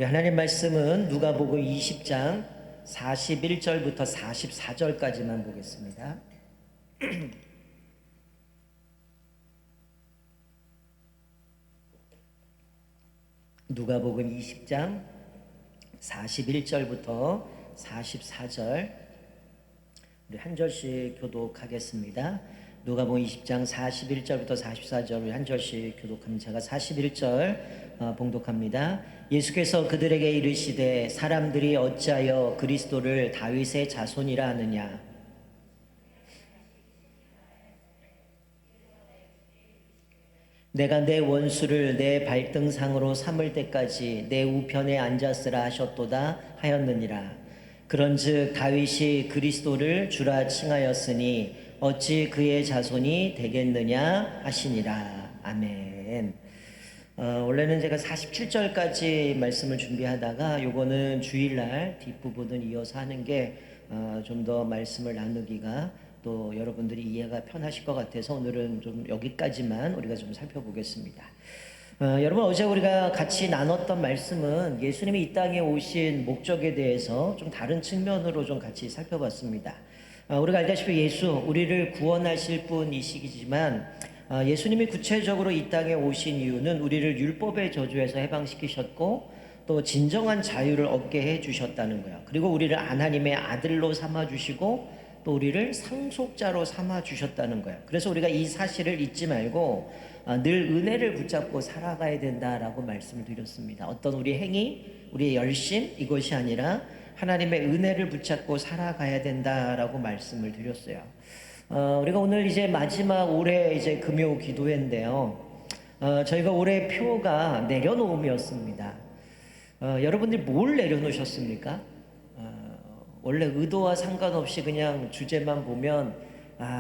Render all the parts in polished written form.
우리 하나님 말씀은 누가복음 20장 41절부터 44절까지만 보겠습니다. 누가복음 20장 41절부터 44절 우리 한 절씩 교독하겠습니다. 누가복음 20장 41절부터 44절 우리 한 절씩 교독합니다. 제가 41절 봉독합니다. 예수께서 그들에게 이르시되 사람들이 어찌하여 그리스도를 다윗의 자손이라 하느냐. 내가 내 원수를 내 발등상으로 삼을 때까지 내 우편에 앉았으라 하셨도다 하였느니라. 그런즉 다윗이 그리스도를 주라 칭하였으니 어찌 그의 자손이 되겠느냐 하시니라. 아멘. 원래는 제가 47절까지 말씀을 준비하다가 요거는 주일날 뒷부분을 이어서 하는 게 좀 더 말씀을 나누기가 또 여러분들이 이해가 편하실 것 같아서 오늘은 좀 여기까지만 우리가 좀 살펴보겠습니다. 여러분 어제 우리가 같이 나눴던 말씀은 예수님이 이 땅에 오신 목적에 대해서 좀 다른 측면으로 좀 같이 살펴봤습니다. 우리가 알다시피 예수 우리를 구원하실 분이시지만 예수님이 구체적으로 이 땅에 오신 이유는 우리를 율법의 저주에서 해방시키셨고 또 진정한 자유를 얻게 해주셨다는 거예요. 그리고 우리를 하나님의 아들로 삼아주시고 또 우리를 상속자로 삼아주셨다는 거예요. 그래서 우리가 이 사실을 잊지 말고 늘 은혜를 붙잡고 살아가야 된다라고 말씀을 드렸습니다. 어떤 우리 행위, 우리의 열심 이것이 아니라 하나님의 은혜를 붙잡고 살아가야 된다라고 말씀을 드렸어요. 우리가 오늘 이제 마지막 올해 이제 금요 기도회인데요. 저희가 올해 표가 내려놓음이었습니다. 여러분들이 뭘 내려놓으셨습니까? 원래 의도와 상관없이 그냥 주제만 보면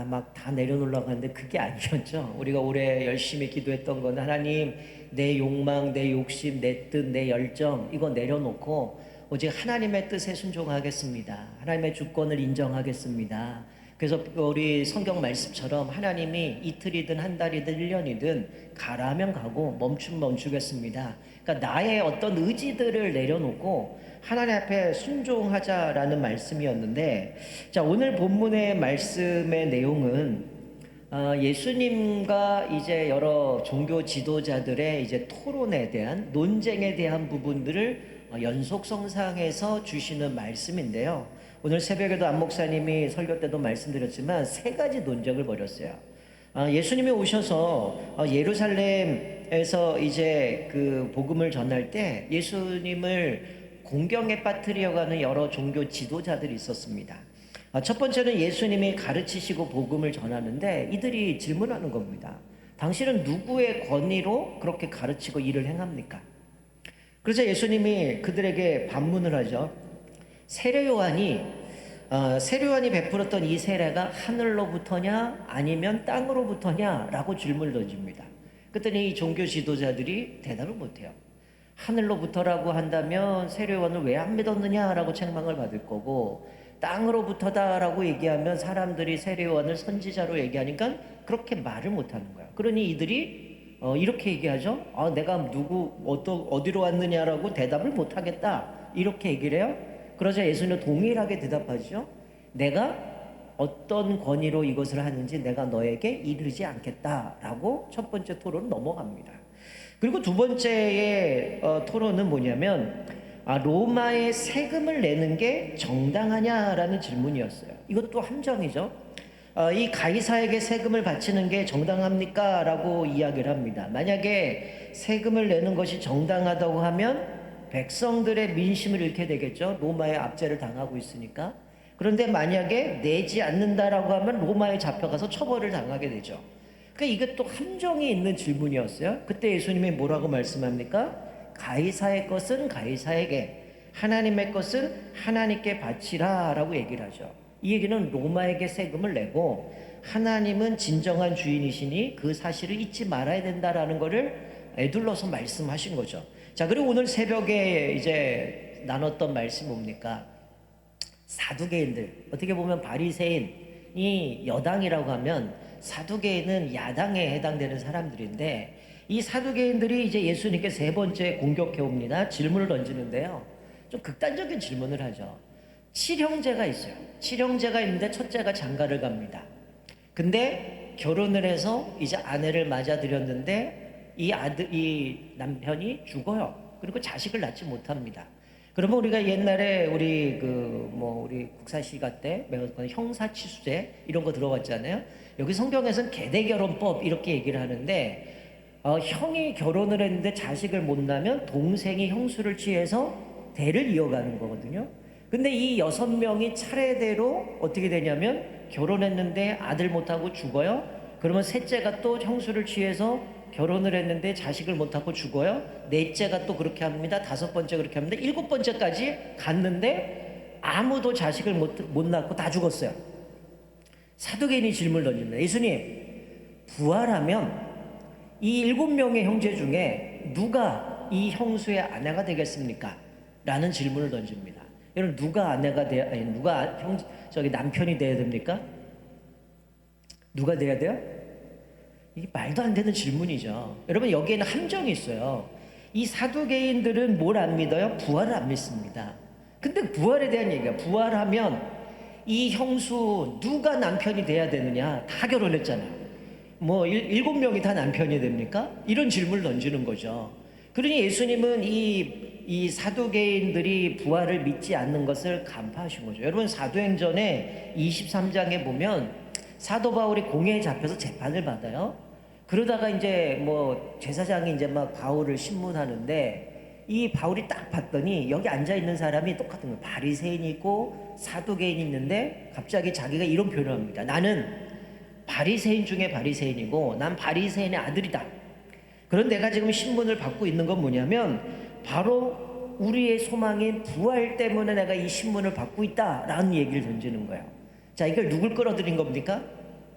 막 다 내려놓으려고 하는데 그게 아니었죠. 우리가 올해 열심히 기도했던 건 하나님 내 욕망, 내 욕심, 내 뜻, 내 열정 이거 내려놓고 오직 하나님의 뜻에 순종하겠습니다. 하나님의 주권을 인정하겠습니다. 그래서 우리 성경 말씀처럼 하나님이 이틀이든 한 달이든 1년이든 가라면 가고 멈추면 멈추겠습니다. 그러니까 나의 어떤 의지들을 내려놓고 하나님 앞에 순종하자라는 말씀이었는데, 자 오늘 본문의 말씀의 내용은 예수님과 이제 여러 종교 지도자들의 이제 토론에 대한 논쟁에 대한 부분들을 연속성상에서 주시는 말씀인데요. 오늘 새벽에도 안 목사님이 설교 때도 말씀드렸지만 세 가지 논쟁을 벌였어요. 예수님이 오셔서 예루살렘에서 이제 그 복음을 전할 때 예수님을 공경에 빠뜨려가는 여러 종교 지도자들이 있었습니다. 첫 번째는 예수님이 가르치시고 복음을 전하는데 이들이 질문하는 겁니다. 당신은 누구의 권위로 그렇게 가르치고 일을 행합니까? 그래서 예수님이 그들에게 반문을 하죠. 세례 요한이 베풀었던 이 세례가 하늘로부터냐 아니면 땅으로부터냐 라고 질문을 던집니다. 그랬더니 이 종교 지도자들이 대답을 못해요. 하늘로부터라고 한다면 세례 요한을 왜 안 믿었느냐라고 책망을 받을 거고, 땅으로부터다라고 얘기하면 사람들이 세례 요한을 선지자로 얘기하니까 그렇게 말을 못하는 거예요. 그러니 이들이 이렇게 얘기하죠. 내가 어디로 왔느냐라고 대답을 못하겠다 이렇게 얘기를 해요. 그러자 예수님은 동일하게 대답하죠. 내가 어떤 권위로 이것을 하는지 내가 너에게 이르지 않겠다라고 첫 번째 토론은 넘어갑니다. 그리고 두 번째의 토론은 뭐냐면 로마의 세금을 내는 게 정당하냐라는 질문이었어요. 이것도 함정이죠. 이 가이사에게 세금을 바치는 게 정당합니까? 라고 이야기를 합니다. 만약에 세금을 내는 것이 정당하다고 하면 백성들의 민심을 잃게 되겠죠. 로마의 압제를 당하고 있으니까. 그런데 만약에 내지 않는다라고 하면 로마에 잡혀가서 처벌을 당하게 되죠. 그러니까 이게 또 함정이 있는 질문이었어요. 그때 예수님이 뭐라고 말씀합니까? 가이사의 것은 가이사에게, 하나님의 것은 하나님께 바치라 라고 얘기를 하죠. 이 얘기는 로마에게 세금을 내고 하나님은 진정한 주인이시니 그 사실을 잊지 말아야 된다라는 것을 에둘러서 말씀하신 거죠. 자, 그리고 오늘 새벽에 이제 나눴던 말씀이 뭡니까? 사두개인들, 어떻게 보면 바리새인이 여당이라고 하면 사두개인은 야당에 해당되는 사람들인데, 이 사두개인들이 이제 예수님께 세 번째 공격해 옵니다. 질문을 던지는데요. 좀 극단적인 질문을 하죠. 칠형제가 있어요. 칠형제가 있는데 첫째가 장가를 갑니다. 근데 결혼을 해서 이제 아내를 맞아들였는데 이 남편이 죽어요. 그리고 자식을 낳지 못합니다. 그러면 우리가 옛날에 우리 국사시가 때 배웠던 형사치수제 이런 거 들어봤잖아요. 여기 성경에서는 계대결혼법 이렇게 얘기를 하는데 형이 결혼을 했는데 자식을 못 낳으면 동생이 형수를 취해서 대를 이어가는 거거든요. 근데 이 6명이 차례대로 어떻게 되냐면 결혼했는데 아들 못하고 죽어요. 그러면 셋째가 또 형수를 취해서 결혼을 했는데 자식을 못하고 죽어요. 넷째가 또 그렇게 합니다. 5번째 그렇게 합니다. 7번째까지 갔는데 아무도 자식을 못 낳고 다 죽었어요. 사두개인이 질문을 던집니다. 예수님, 부활하면 이 7명의 형제 중에 누가 이 형수의 아내가 되겠습니까? 라는 질문을 던집니다. 여러분, 누가 남편이 돼야 됩니까? 누가 돼야 돼요? 이게 말도 안 되는 질문이죠. 여러분, 여기에는 함정이 있어요. 이 사두개인들은 뭘 안 믿어요? 부활을 안 믿습니다. 근데 부활에 대한 얘기야. 부활하면 이 형수 누가 남편이 돼야 되느냐? 다 결혼했잖아요. 7명이 다 남편이 됩니까? 이런 질문을 던지는 거죠. 그러니 예수님은 이 사두개인들이 부활을 믿지 않는 것을 간파하신 거죠. 여러분, 사도행전에 23장에 보면 사도 바울이 공회에 잡혀서 재판을 받아요. 그러다가 이제 제사장이 이제 막 바울을 신문하는데 이 바울이 딱 봤더니 여기 앉아 있는 사람이 똑같은 거예요. 바리새인이 있고 사두개인이 있는데 갑자기 자기가 이런 표현을 합니다. 나는 바리새인 중에 바리새인이고 난 바리새인의 아들이다. 그런 내가 지금 신문을 받고 있는 건 뭐냐면 바로 우리의 소망인 부활 때문에 내가 이 신문을 받고 있다라는 얘기를 던지는 거예요. 자, 이걸 누굴 끌어들인 겁니까?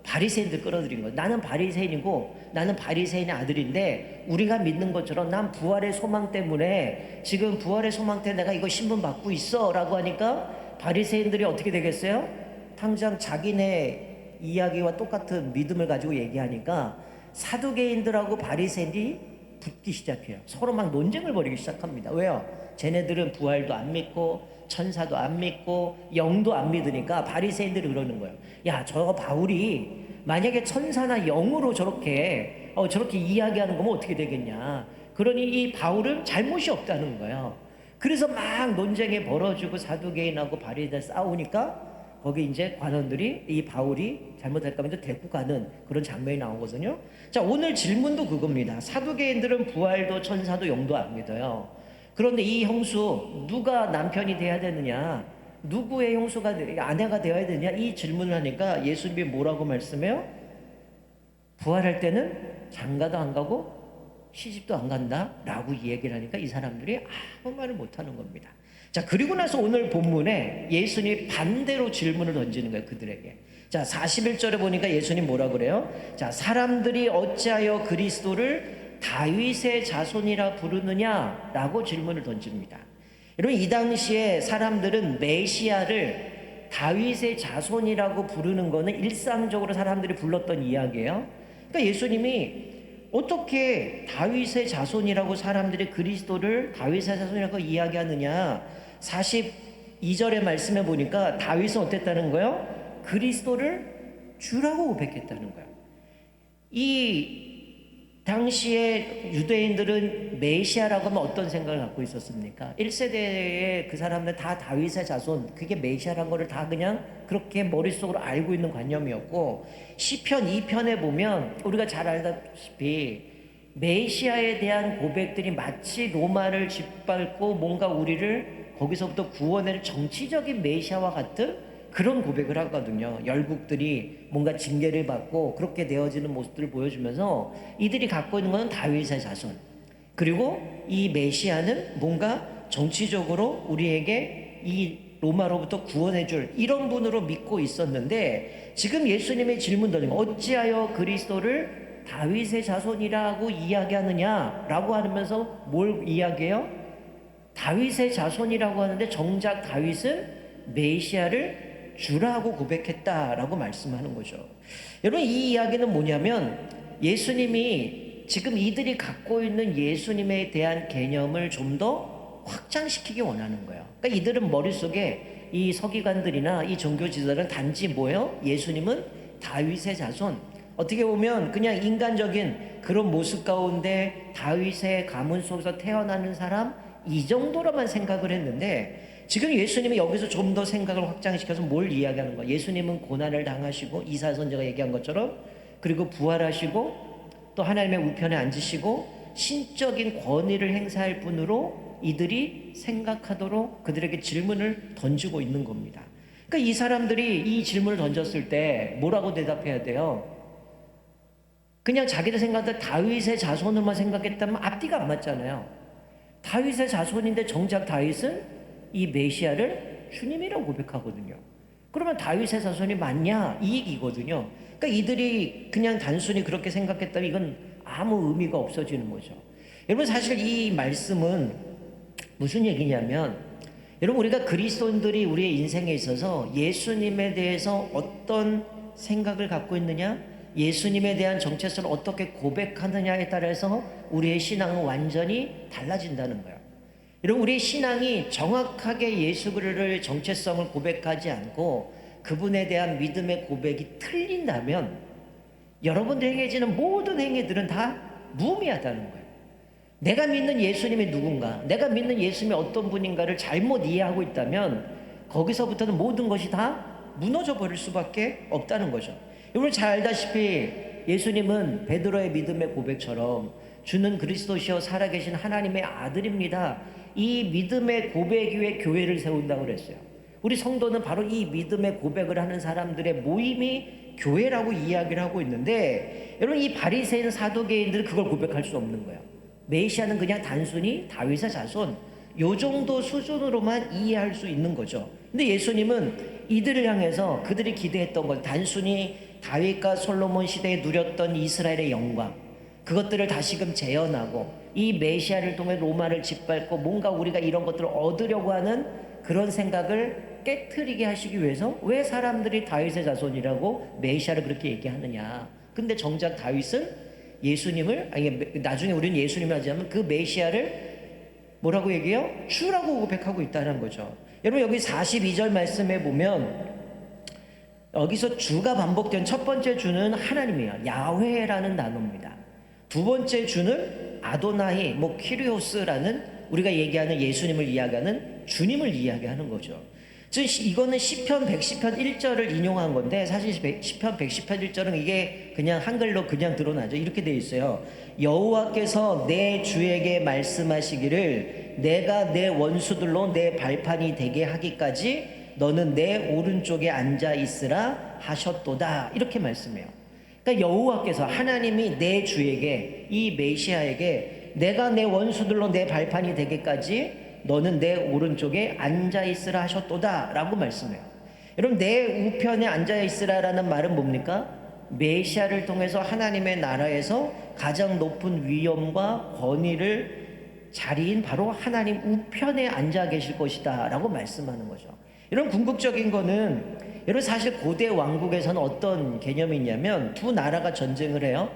바리새인들 끌어들인 거예요. 나는 바리새인이고 나는 바리새인의 아들인데 우리가 믿는 것처럼 난 부활의 소망 때문에 지금 부활의 소망 때문에 내가 이거 신문 받고 있어 라고 하니까 바리새인들이 어떻게 되겠어요? 당장 자기네 이야기와 똑같은 믿음을 가지고 얘기하니까 사두개인들하고 바리새인이 붙기 시작해요. 서로 막 논쟁을 벌이기 시작합니다. 왜요? 쟤네들은 부활도 안 믿고 천사도 안 믿고 영도 안 믿으니까 바리새인들이 그러는 거예요. 야, 저 바울이 만약에 천사나 영으로 저렇게 이야기하는 거면 어떻게 되겠냐. 그러니 이 바울은 잘못이 없다는 거예요. 그래서 막 논쟁이 벌어지고 사두개인하고 바리새인 싸우니까 거기 이제 관원들이 이 바울이 잘못할까 하면 데리고 가는 그런 장면이 나오거든요. 자, 오늘 질문도 그겁니다. 사두개인들은 부활도 천사도 영도 안 믿어요. 그런데 이 형수 누가 남편이 돼야 되느냐, 누구의 형수가 아내가 되어야 되느냐, 이 질문을 하니까 예수님이 뭐라고 말씀해요? 부활할 때는 장가도 안 가고 시집도 안 간다 라고 얘기를 하니까 이 사람들이 아무 말을 못하는 겁니다. 자, 그리고 나서 오늘 본문에 예수님이 반대로 질문을 던지는 거예요, 그들에게. 자, 41절에 보니까 예수님 뭐라 그래요? 자, 사람들이 어찌하여 그리스도를 다윗의 자손이라 부르느냐? 라고 질문을 던집니다. 여러분, 이 당시에 사람들은 메시아를 다윗의 자손이라고 부르는 거는 일상적으로 사람들이 불렀던 이야기예요. 그러니까 예수님이 어떻게 다윗의 자손이라고 사람들이 그리스도를 다윗의 자손이라고 이야기하느냐? 42절의 말씀에 보니까 다윗은 어땠다는 거예요? 그리스도를 주라고 고백했다는 거예요. 이 당시에 유대인들은 메시아라고 하면 어떤 생각을 갖고 있었습니까? 1세대의 그 사람들 다 다윗의 자손, 그게 메시아라는 거를 다 그냥 그렇게 머릿속으로 알고 있는 관념이었고, 시편 2편에 보면 우리가 잘 알다시피 메시아에 대한 고백들이 마치 로마를 짓밟고 뭔가 우리를 거기서부터 구원할 정치적인 메시아와 같은 그런 고백을 하거든요. 열국들이 뭔가 징계를 받고 그렇게 되어지는 모습들을 보여주면서 이들이 갖고 있는 것은 다윗의 자손, 그리고 이 메시아는 뭔가 정치적으로 우리에게 이 로마로부터 구원해줄 이런 분으로 믿고 있었는데, 지금 예수님의 질문 던지면 어찌하여 그리스도를 다윗의 자손이라고 이야기하느냐라고 하면서 뭘 이야기해요? 다윗의 자손이라고 하는데 정작 다윗은 메시아를 주라고 고백했다라고 말씀하는 거죠. 여러분, 이 이야기는 뭐냐면 예수님이 지금 이들이 갖고 있는 예수님에 대한 개념을 좀 더 확장시키기 원하는 거예요. 그러니까 이들은 머릿속에 이 서기관들이나 이 종교 지도자들은 단지 뭐예요? 예수님은 다윗의 자손. 어떻게 보면 그냥 인간적인 그런 모습 가운데 다윗의 가문 속에서 태어나는 사람 이 정도로만 생각을 했는데, 지금 예수님이 여기서 좀 더 생각을 확장시켜서 뭘 이야기하는 거야? 예수님은 고난을 당하시고 이사야 선지자가 얘기한 것처럼, 그리고 부활하시고 또 하나님의 우편에 앉으시고 신적인 권위를 행사할 분으로 이들이 생각하도록 그들에게 질문을 던지고 있는 겁니다. 그러니까 이 사람들이 이 질문을 던졌을 때 뭐라고 대답해야 돼요? 그냥 자기들 생각할 때 다윗의 자손으로만 생각했다면 앞뒤가 안 맞잖아요. 다윗의 자손인데 정작 다윗은 이 메시아를 주님이라고 고백하거든요. 그러면 다윗의 자손이 맞냐? 이 얘기거든요. 그러니까 이들이 그냥 단순히 그렇게 생각했다면 이건 아무 의미가 없어지는 거죠. 여러분, 사실 이 말씀은 무슨 얘기냐면, 여러분, 우리가 그리스도인들이 우리의 인생에 있어서 예수님에 대해서 어떤 생각을 갖고 있느냐, 예수님에 대한 정체성을 어떻게 고백하느냐에 따라서 우리의 신앙은 완전히 달라진다는 거예요. 여러분, 우리의 신앙이 정확하게 예수 그리스도의 정체성을 고백하지 않고 그분에 대한 믿음의 고백이 틀린다면 여러분들 행해지는 모든 행위들은 다 무의미하다는 거예요. 내가 믿는 예수님이 누군가, 내가 믿는 예수님이 어떤 분인가를 잘못 이해하고 있다면 거기서부터는 모든 것이 다 무너져 버릴 수밖에 없다는 거죠. 여러분 잘 알다시피 예수님은 베드로의 믿음의 고백처럼 주는 그리스도시여 살아계신 하나님의 아들입니다, 이 믿음의 고백 위에 교회를 세운다고 그랬어요. 우리 성도는 바로 이 믿음의 고백을 하는 사람들의 모임이 교회라고 이야기를 하고 있는데, 여러분 이 바리새인 사두개인들은 그걸 고백할 수 없는 거예요. 메시아는 그냥 단순히 다윗의 자손, 요 정도 수준으로만 이해할 수 있는 거죠. 근데 예수님은 이들을 향해서 그들이 기대했던 것, 단순히 다윗과 솔로몬 시대에 누렸던 이스라엘의 영광, 그것들을 다시금 재현하고 이 메시아를 통해 로마를 짓밟고 뭔가 우리가 이런 것들을 얻으려고 하는 그런 생각을 깨트리게 하시기 위해서 왜 사람들이 다윗의 자손이라고 메시아를 그렇게 얘기하느냐. 근데 정작 다윗은 예수님을, 아니 나중에 우리는 예수님을 하자면 그 메시아를 뭐라고 얘기해요? 주라고 고백하고 있다는 거죠. 여러분 여기 42절 말씀에 보면 여기서 주가 반복된 첫 번째 주는 하나님이에요. 야훼라는 단어입니다. 두 번째 주는 아도나이, 키리오스라는 우리가 얘기하는 예수님을 이야기하는 주님을 이야기하는 거죠. 즉 이거는 시편 110편 1절을 인용한 건데, 사실 시편 110편 1절은 이게 그냥 한글로 그냥 드러나죠. 이렇게 돼 있어요. 여호와께서 내 주에게 말씀하시기를 내가 내 원수들로 내 발판이 되게 하기까지 너는 내 오른쪽에 앉아 있으라 하셨도다, 이렇게 말씀해요. 그러니까 여호와께서, 하나님이 내 주에게, 이 메시아에게 내가 내 원수들로 내 발판이 되기까지 너는 내 오른쪽에 앉아있으라 하셨도다 라고 말씀해요. 여러분 내 우편에 앉아있으라 라는 말은 뭡니까? 메시아를 통해서 하나님의 나라에서 가장 높은 위엄과 권위를 자리인 바로 하나님 우편에 앉아 계실 것이다 라고 말씀하는 거죠. 이런 궁극적인 거는, 여러분 사실 고대 왕국에서는 어떤 개념이 있냐면 두 나라가 전쟁을 해요.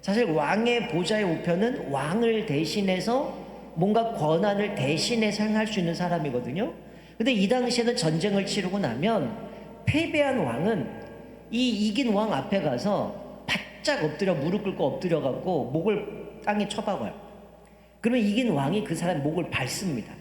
사실 왕의 보좌의 우편은 왕을 대신해서 뭔가 권한을 대신해서 행할 수 있는 사람이거든요. 근데 이 당시에는 전쟁을 치르고 나면 패배한 왕은 이 이긴 왕 앞에 가서 바짝 엎드려 무릎 꿇고 엎드려 갖고 목을 땅에 쳐박아요. 그러면 이긴 왕이 그 사람 목을 밟습니다.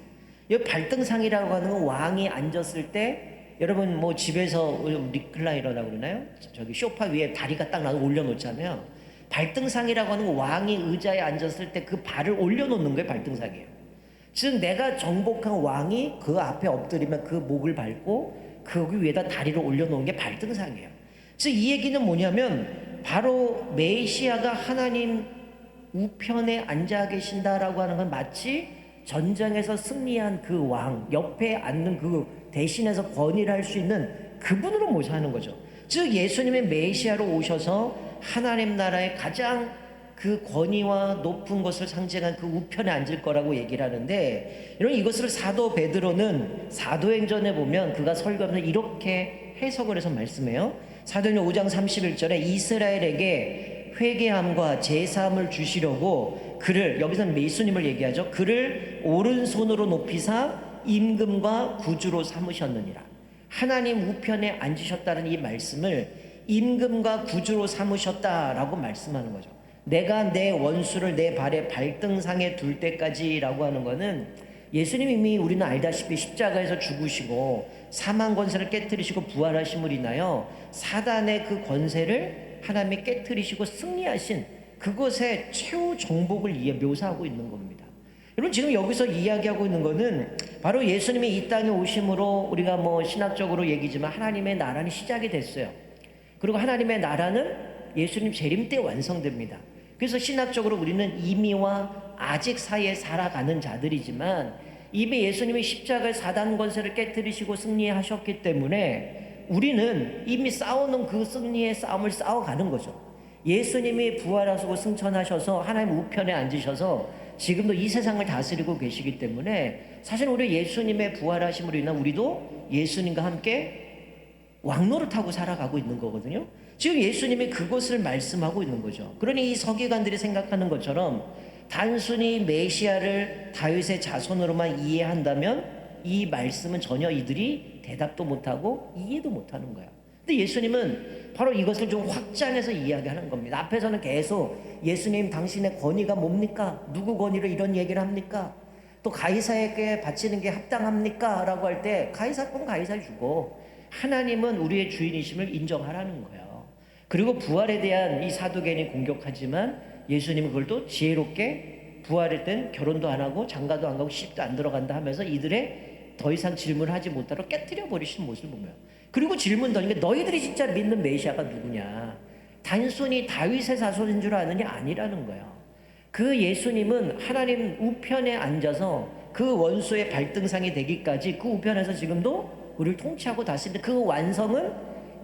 이 발등상이라고 하는 건 왕이 앉았을 때, 여러분 집에서 리클라이너라고 그러나요? 저기 소파 위에 다리가 딱 나서 올려놓잖아요. 발등상이라고 하는 건 왕이 의자에 앉았을 때 그 발을 올려놓는 거예요. 발등상이에요. 즉 내가 정복한 왕이 그 앞에 엎드리면 그 목을 밟고 그 위에다 다리를 올려놓은 게 발등상이에요. 즉 이 얘기는 뭐냐면 바로 메시아가 하나님 우편에 앉아 계신다라고 하는 건 마치 전쟁에서 승리한 그 왕 옆에 앉는 그 대신해서 권위를 할 수 있는 그분으로 모셔하는 거죠. 즉 예수님의 메시아로 오셔서 하나님 나라의 가장 그 권위와 높은 것을 상징한 그 우편에 앉을 거라고 얘기를 하는데, 여러분 이것을 사도 베드로는 사도행전에 보면 그가 설교하면서 이렇게 해석을 해서 말씀해요. 사도행전 5장 31절에 이스라엘에게 회개함과 제사함을 주시려고 그를, 여기서는 예수님을 얘기하죠. 그를 오른손으로 높이사 임금과 구주로 삼으셨느니라. 하나님 우편에 앉으셨다는 이 말씀을 임금과 구주로 삼으셨다라고 말씀하는 거죠. 내가 내 원수를 내 발의 발등상에 둘 때까지라고 하는 거는 예수님이 이미 우리는 알다시피 십자가에서 죽으시고 사망 권세를 깨뜨리시고 부활하심을 인하여 사단의 그 권세를 하나님이 깨뜨리시고 승리하신 그것의 최후 정복을 묘사하고 있는 겁니다. 여러분, 지금 여기서 이야기하고 있는 거는 바로 예수님이 이 땅에 오심으로 우리가 신학적으로 얘기지만 하나님의 나라는 시작이 됐어요. 그리고 하나님의 나라는 예수님 재림 때 완성됩니다. 그래서 신학적으로 우리는 이미와 아직 사이에 살아가는 자들이지만 이미 예수님이 십자가의 사단 권세를 깨뜨리시고 승리하셨기 때문에 우리는 이미 싸우는 그 승리의 싸움을 싸워가는 거죠. 예수님이 부활하시고 승천하셔서 하나님 우편에 앉으셔서 지금도 이 세상을 다스리고 계시기 때문에 사실 우리 예수님의 부활하심으로 인한 우리도 예수님과 함께 왕노릇하고 살아가고 있는 거거든요. 지금 예수님이 그것을 말씀하고 있는 거죠. 그러니 이 서기관들이 생각하는 것처럼 단순히 메시아를 다윗의 자손으로만 이해한다면 이 말씀은 전혀 이들이 대답도 못하고 이해도 못하는 거야. 근데 예수님은 바로 이것을 좀 확장해서 이야기하는 겁니다. 앞에서는 계속 예수님 당신의 권위가 뭡니까? 누구 권위로 이런 얘기를 합니까? 또 가이사에게 바치는 게 합당합니까? 라고 할 때 가이사 건 가이사 주고 하나님은 우리의 주인이심을 인정하라는 거예요. 그리고 부활에 대한 이 사도계인이 공격하지만 예수님은 그걸 또 지혜롭게 부활할 땐 결혼도 안 하고 장가도 안 가고 시집도 안 들어간다 하면서 이들의 더 이상 질문을 하지 못하도록 깨뜨려 버리신 모습을 보면, 그리고 질문 던진 게 너희들이 진짜 믿는 메시아가 누구냐? 단순히 다윗의 자손인 줄 아느냐? 아니라는 거예요. 그 예수님은 하나님 우편에 앉아서 그 원수의 발등상이 되기까지 그 우편에서 지금도 우리를 통치하고 다스리는데 그 완성은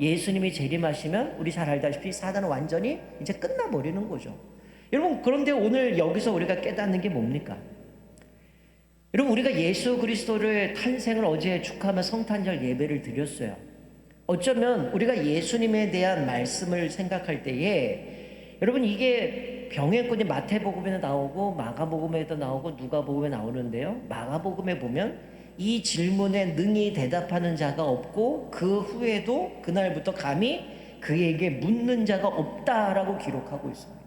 예수님이 재림하시면 우리 잘 알다시피 사단은 완전히 이제 끝나버리는 거죠. 여러분, 그런데 오늘 여기서 우리가 깨닫는 게 뭡니까? 여러분, 우리가 예수 그리스도를 탄생을 어제 축하하며 성탄절 예배를 드렸어요. 어쩌면 우리가 예수님에 대한 말씀을 생각할 때에 여러분, 이게 병행꾼이 마태복음에도 나오고 마가복음에도 나오고 누가복음에 나오는데요, 마가복음에 보면 이 질문에 능히 대답하는 자가 없고 그 후에도 그날부터 감히 그에게 묻는 자가 없다라고 기록하고 있습니다.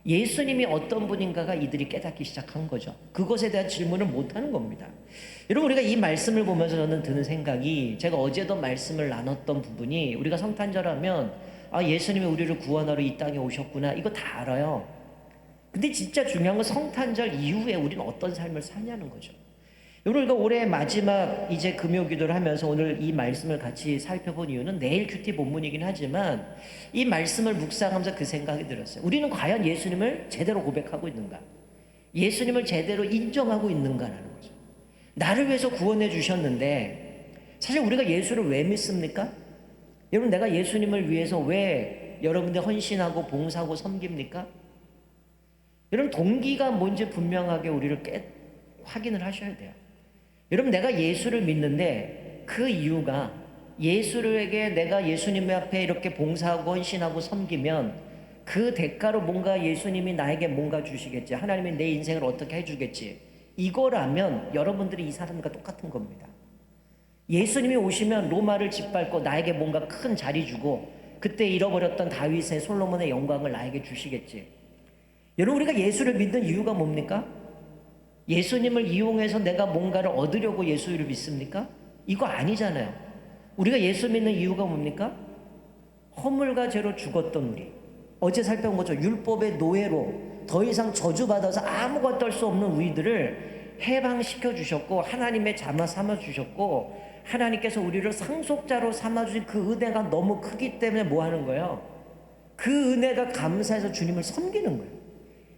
예수님이 어떤 분인가가 이들이 깨닫기 시작한 거죠. 그것에 대한 질문을 못하는 겁니다. 여러분, 우리가 이 말씀을 보면서 저는 드는 생각이, 제가 어제도 말씀을 나눴던 부분이, 우리가 성탄절 하면 예수님이 우리를 구원하러 이 땅에 오셨구나, 이거 다 알아요. 근데 진짜 중요한 건 성탄절 이후에 우리는 어떤 삶을 사냐는 거죠. 여러분, 우리가 올해 마지막 이제 금요 기도를 하면서 오늘 이 말씀을 같이 살펴본 이유는 내일 큐티 본문이긴 하지만 이 말씀을 묵상하면서 그 생각이 들었어요. 우리는 과연 예수님을 제대로 고백하고 있는가? 예수님을 제대로 인정하고 있는가라는 거죠. 나를 위해서 구원해 주셨는데 사실 우리가 예수를 왜 믿습니까? 여러분, 내가 예수님을 위해서 왜 여러분들 헌신하고 봉사하고 섬깁니까? 여러분, 동기가 뭔지 분명하게 우리를 확인을 하셔야 돼요. 여러분, 내가 예수를 믿는데 그 이유가, 예수에게 내가 예수님 앞에 이렇게 봉사하고 헌신하고 섬기면 그 대가로 뭔가 예수님이 나에게 뭔가 주시겠지, 하나님이 내 인생을 어떻게 해주겠지, 이거라면 여러분들이 이 사람과 똑같은 겁니다. 예수님이 오시면 로마를 짓밟고 나에게 뭔가 큰 자리 주고 그때 잃어버렸던 다윗의 솔로몬의 영광을 나에게 주시겠지. 여러분, 우리가 예수를 믿는 이유가 뭡니까? 예수님을 이용해서 내가 뭔가를 얻으려고 예수를 믿습니까? 이거 아니잖아요. 우리가 예수 믿는 이유가 뭡니까? 허물과 죄로 죽었던 우리, 어제 살펴본 거죠. 율법의 노예로 더 이상 저주받아서 아무것도 할 수 없는 우리들을 해방시켜 주셨고 하나님의 자마 삼아 주셨고 하나님께서 우리를 상속자로 삼아 주신 그 은혜가 너무 크기 때문에 뭐 하는 거예요? 그 은혜가 감사해서 주님을 섬기는 거예요.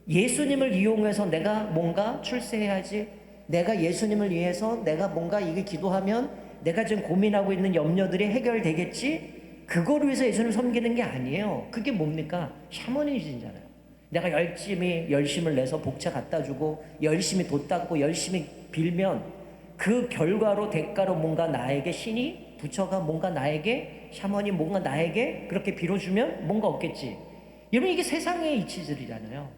예수님을 이용해서 내가 뭔가 출세해야지, 내가 예수님을 위해서 내가 뭔가 이게 기도하면 내가 지금 고민하고 있는 염려들이 해결되겠지, 그걸 위해서 예수님을 섬기는 게 아니에요. 그게 뭡니까? 샤머니즘이잖아요. 내가 열심을 내서 복채 갖다 주고 열심히 돈 닦고 열심히 빌면 그 결과로 대가로 뭔가 나에게 신이 부처가 뭔가 나에게 샤머니 뭔가 나에게 그렇게 빌어주면 뭔가 없겠지. 여러분 이게 세상의 이치들이잖아요.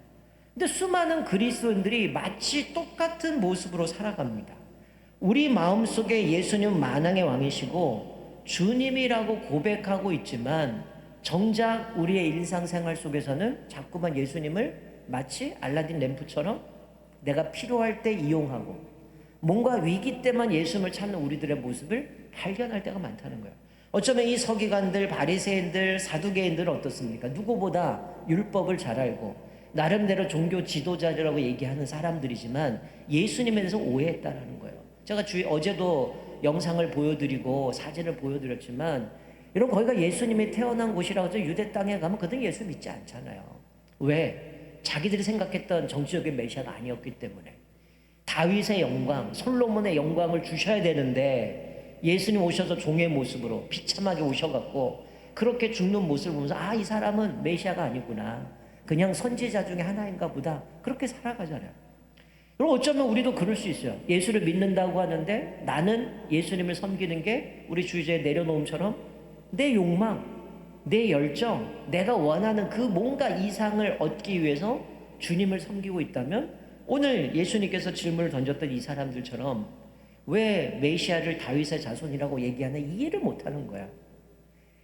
근데 수많은 그리스도인들이 마치 똑같은 모습으로 살아갑니다. 우리 마음속에 예수님은 만왕의 왕이시고 주님이라고 고백하고 있지만 정작 우리의 일상생활 속에서는 자꾸만 예수님을 마치 알라딘 램프처럼 내가 필요할 때 이용하고 뭔가 위기 때만 예수님을 찾는 우리들의 모습을 발견할 때가 많다는 거예요. 어쩌면 이 서기관들, 바리새인들, 사두개인들은 어떻습니까? 누구보다 율법을 잘 알고 나름대로 종교 지도자라고 얘기하는 사람들이지만 예수님에 대해서 오해했다라는 거예요. 제가 어제도 영상을 보여드리고 사진을 보여드렸지만 이런 거기가 예수님이 태어난 곳이라고 해서 유대 땅에 가면 그들은 예수 믿지 않잖아요. 왜? 자기들이 생각했던 정치적인 메시아가 아니었기 때문에. 다윗의 영광, 솔로몬의 영광을 주셔야 되는데 예수님 오셔서 종의 모습으로 비참하게 오셔갖고 그렇게 죽는 모습을 보면서 아, 이 사람은 메시아가 아니구나, 그냥 선지자 중에 하나인가 보다, 그렇게 살아가잖아요. 그럼 어쩌면 우리도 그럴 수 있어요. 예수를 믿는다고 하는데 나는 예수님을 섬기는 게 우리 주의자에 내려놓음처럼 내 욕망, 내 열정, 내가 원하는 그 뭔가 이상을 얻기 위해서 주님을 섬기고 있다면 오늘 예수님께서 질문을 던졌던 이 사람들처럼 왜 메시아를 다윗의 자손이라고 얘기하나 이해를 못하는 거야.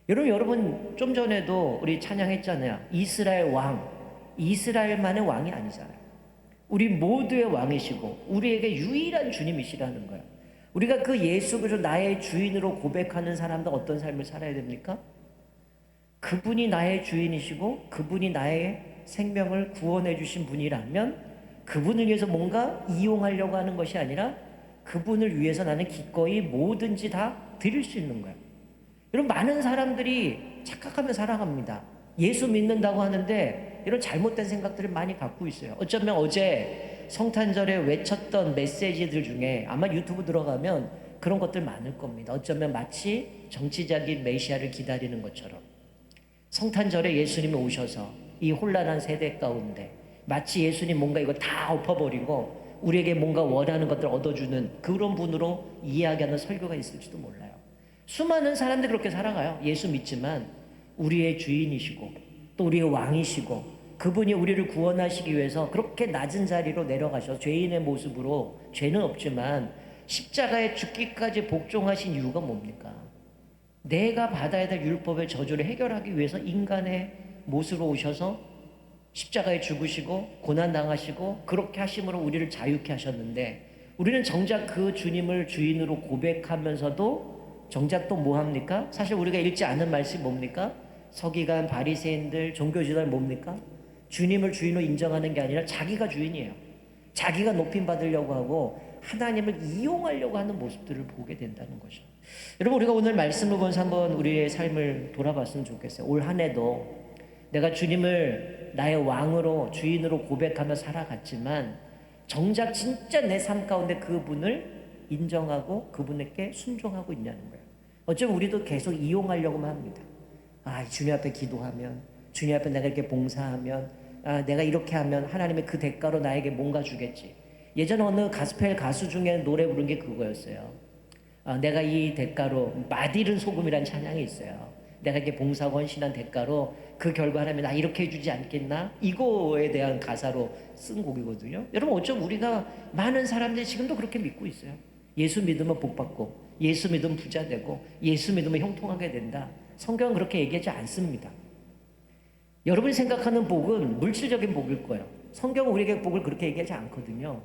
여러분 좀 전에도 우리 찬양했잖아요. 이스라엘 왕, 이스라엘만의 왕이 아니잖아요. 우리 모두의 왕이시고 우리에게 유일한 주님이시라는 거야. 우리가 그 예수 그리스도 나의 주인으로 고백하는 사람도 어떤 삶을 살아야 됩니까? 그분이 나의 주인이시고 그분이 나의 생명을 구원해 주신 분이라면 그분을 위해서 뭔가 이용하려고 하는 것이 아니라 그분을 위해서 나는 기꺼이 뭐든지 다 드릴 수 있는 거야. 여러분 많은 사람들이 착각하며 살아갑니다. 예수 믿는다고 하는데 이런 잘못된 생각들을 많이 갖고 있어요. 어쩌면 어제 성탄절에 외쳤던 메시지들 중에 아마 유튜브 들어가면 그런 것들 많을 겁니다. 어쩌면 마치 정치적인 메시아를 기다리는 것처럼 성탄절에 예수님이 오셔서 이 혼란한 세대 가운데 마치 예수님 뭔가 이거 다 엎어버리고 우리에게 뭔가 원하는 것들을 얻어주는 그런 분으로 이야기하는 설교가 있을지도 몰라요. 수많은 사람들이 그렇게 살아가요. 예수 믿지만 우리의 주인이시고 또 우리의 왕이시고 그분이 우리를 구원하시기 위해서 그렇게 낮은 자리로 내려가셔서 죄인의 모습으로, 죄는 없지만 십자가에 죽기까지 복종하신 이유가 뭡니까? 내가 받아야 될 율법의 저주를 해결하기 위해서 인간의 모습으로 오셔서 십자가에 죽으시고 고난당하시고 그렇게 하심으로 우리를 자유케 하셨는데 우리는 정작 그 주님을 주인으로 고백하면서도 정작 또 뭐합니까? 사실 우리가 읽지 않은 말씀이 뭡니까? 서기관, 바리새인들, 종교지도자들 뭡니까? 주님을 주인으로 인정하는 게 아니라 자기가 주인이에요. 자기가 높임 받으려고 하고 하나님을 이용하려고 하는 모습들을 보게 된다는 거죠. 여러분 우리가 오늘 말씀을 보면서 한번 우리의 삶을 돌아봤으면 좋겠어요. 올 한 해도 내가 주님을 나의 왕으로 주인으로 고백하며 살아갔지만 정작 진짜 내 삶 가운데 그분을 인정하고 그분에게 순종하고 있냐는 거예요. 어쩌면 우리도 계속 이용하려고만 합니다. 아, 주님 앞에 기도하면, 주님 앞에 내가 이렇게 봉사하면, 아, 내가 이렇게 하면 하나님의 그 대가로 나에게 뭔가 주겠지. 예전에 어느 가스펠 가수 중에 노래 부른 게 그거였어요. 아, 내가 이 대가로 맛있는 소금이라는 찬양이 있어요. 내가 이렇게 봉사하고 헌신한 대가로 그 결과 하나님이 나 이렇게 해주지 않겠나? 이거에 대한 가사로 쓴 곡이거든요. 여러분 어쩜 우리가 많은 사람들이 지금도 그렇게 믿고 있어요. 예수 믿으면 복 받고 예수 믿으면 부자 되고 예수 믿으면 형통하게 된다. 성경은 그렇게 얘기하지 않습니다. 여러분이 생각하는 복은 물질적인 복일 거예요. 성경은 우리에게 복을 그렇게 얘기하지 않거든요.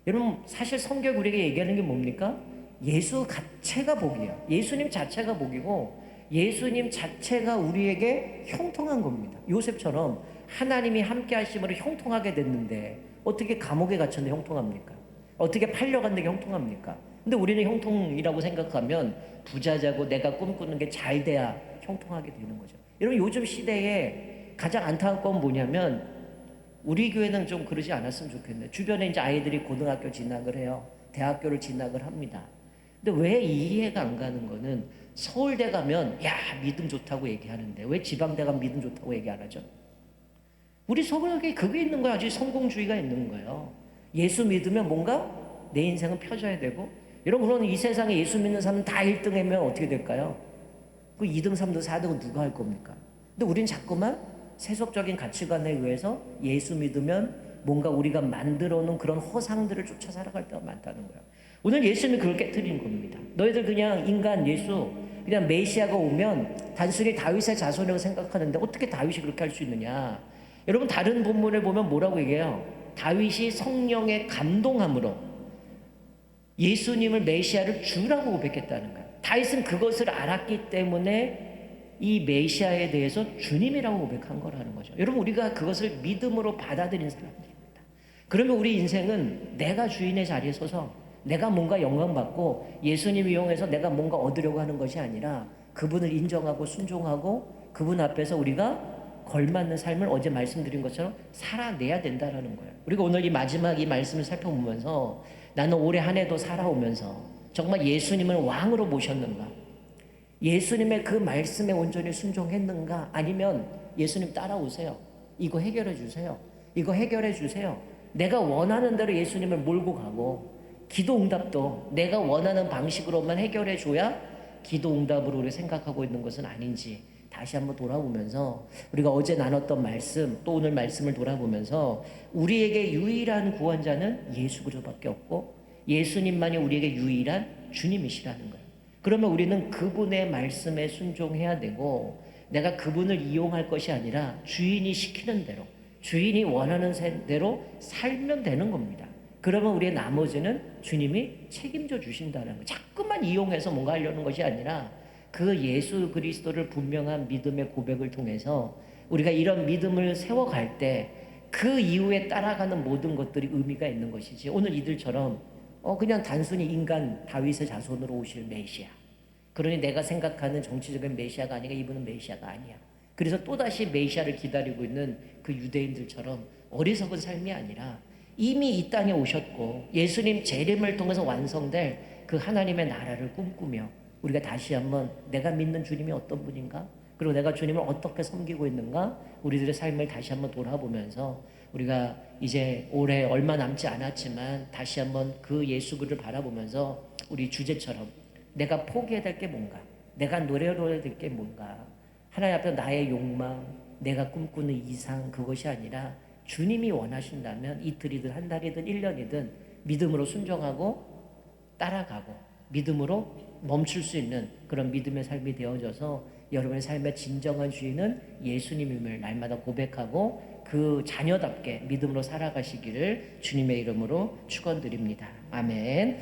여러분 사실 성경이 우리에게 얘기하는 게 뭡니까? 예수 자체가 복이에요. 예수님 자체가 복이고 예수님 자체가 우리에게 형통한 겁니다. 요셉처럼 하나님이 함께 하심으로 형통하게 됐는데 어떻게 감옥에 갇혔는데 형통합니까? 어떻게 팔려갔는데 형통합니까? 근데 우리는 형통이라고 생각하면 부자자고 내가 꿈꾸는 게 잘 돼야 형통하게 되는 거죠. 여러분 요즘 시대에 가장 안타까운 건 뭐냐면 우리 교회는 좀 그러지 않았으면 좋겠네요. 주변에 이제 아이들이 고등학교 진학을 해요. 대학교를 진학을 합니다. 근데 왜 이해가 안 가는 거는 서울대 가면 야 믿음 좋다고 얘기하는데 왜 지방대 가면 믿음 좋다고 얘기 안 하죠? 우리 서울에 그게 있는 거야. 아주 성공주의가 있는 거예요. 예수 믿으면 뭔가 내 인생은 펴져야 되고 여러분 그러면 이 세상에 예수 믿는 사람은 다 1등이면 어떻게 될까요? 그 2등, 3등, 4등은 누가 할 겁니까? 근데 우린 자꾸만 세속적인 가치관에 의해서 예수 믿으면 뭔가 우리가 만들어 놓은 그런 허상들을 쫓아 살아갈 때가 많다는 거예요. 오늘 예수님이 그걸 깨뜨리는 겁니다. 너희들 그냥 인간 예수, 그냥 메시아가 오면 단순히 다윗의 자손이라고 생각하는데 어떻게 다윗이 그렇게 할 수 있느냐. 여러분 다른 본문을 보면 뭐라고 얘기해요? 다윗이 성령의 감동함으로 예수님을 메시아를 주라고 고백했다는 거예요. 다윗은 그것을 알았기 때문에 이 메시아에 대해서 주님이라고 고백한 거라는 거죠. 여러분 우리가 그것을 믿음으로 받아들인 사람들입니다. 그러면 우리 인생은 내가 주인의 자리에 서서 내가 뭔가 영광받고 예수님 이용해서 내가 뭔가 얻으려고 하는 것이 아니라 그분을 인정하고 순종하고 그분 앞에서 우리가 걸맞는 삶을 어제 말씀드린 것처럼 살아내야 된다는 거예요. 우리가 오늘 이 마지막 이 말씀을 살펴보면서 나는 올해 한 해도 살아오면서 정말 예수님을 왕으로 모셨는가? 예수님의 그 말씀에 온전히 순종했는가? 아니면 예수님 따라오세요. 이거 해결해 주세요. 이거 해결해 주세요. 내가 원하는 대로 예수님을 몰고 가고 기도 응답도 내가 원하는 방식으로만 해결해 줘야 기도 응답으로 우리가 생각하고 있는 것은 아닌지 다시 한번 돌아보면서 우리가 어제 나눴던 말씀 또 오늘 말씀을 돌아보면서 우리에게 유일한 구원자는 예수 그리스도밖에 없고 예수님만이 우리에게 유일한 주님이시라는 거예요. 그러면 우리는 그분의 말씀에 순종해야 되고 내가 그분을 이용할 것이 아니라 주인이 시키는 대로 주인이 원하는 대로 살면 되는 겁니다. 그러면 우리의 나머지는 주님이 책임져 주신다는 거예요. 자꾸만 이용해서 뭔가 하려는 것이 아니라 그 예수 그리스도를 분명한 믿음의 고백을 통해서 우리가 이런 믿음을 세워갈 때 그 이후에 따라가는 모든 것들이 의미가 있는 것이지 오늘 이들처럼 그냥 단순히 인간 다윗의 자손으로 오실 메시아 그러니 내가 생각하는 정치적인 메시아가 아니라 이분은 메시아가 아니야. 그래서 또다시 메시아를 기다리고 있는 그 유대인들처럼 어리석은 삶이 아니라 이미 이 땅에 오셨고 예수님 재림을 통해서 완성될 그 하나님의 나라를 꿈꾸며 우리가 다시 한번 내가 믿는 주님이 어떤 분인가? 그리고 내가 주님을 어떻게 섬기고 있는가? 우리들의 삶을 다시 한번 돌아보면서 우리가 이제 올해 얼마 남지 않았지만 다시 한번 그 예수 그를 바라보면서 우리 주제처럼 내가 포기해야 될 게 뭔가? 내가 노래해야 될 게 뭔가? 하나님 앞에 나의 욕망, 내가 꿈꾸는 이상 그것이 아니라 주님이 원하신다면 이틀이든 한 달이든 1년이든 믿음으로 순종하고 따라가고 믿음으로 멈출 수 있는 그런 믿음의 삶이 되어져서 여러분의 삶의 진정한 주인은 예수님임을 날마다 고백하고 그 자녀답게 믿음으로 살아가시기를 주님의 이름으로 축원드립니다. 아멘.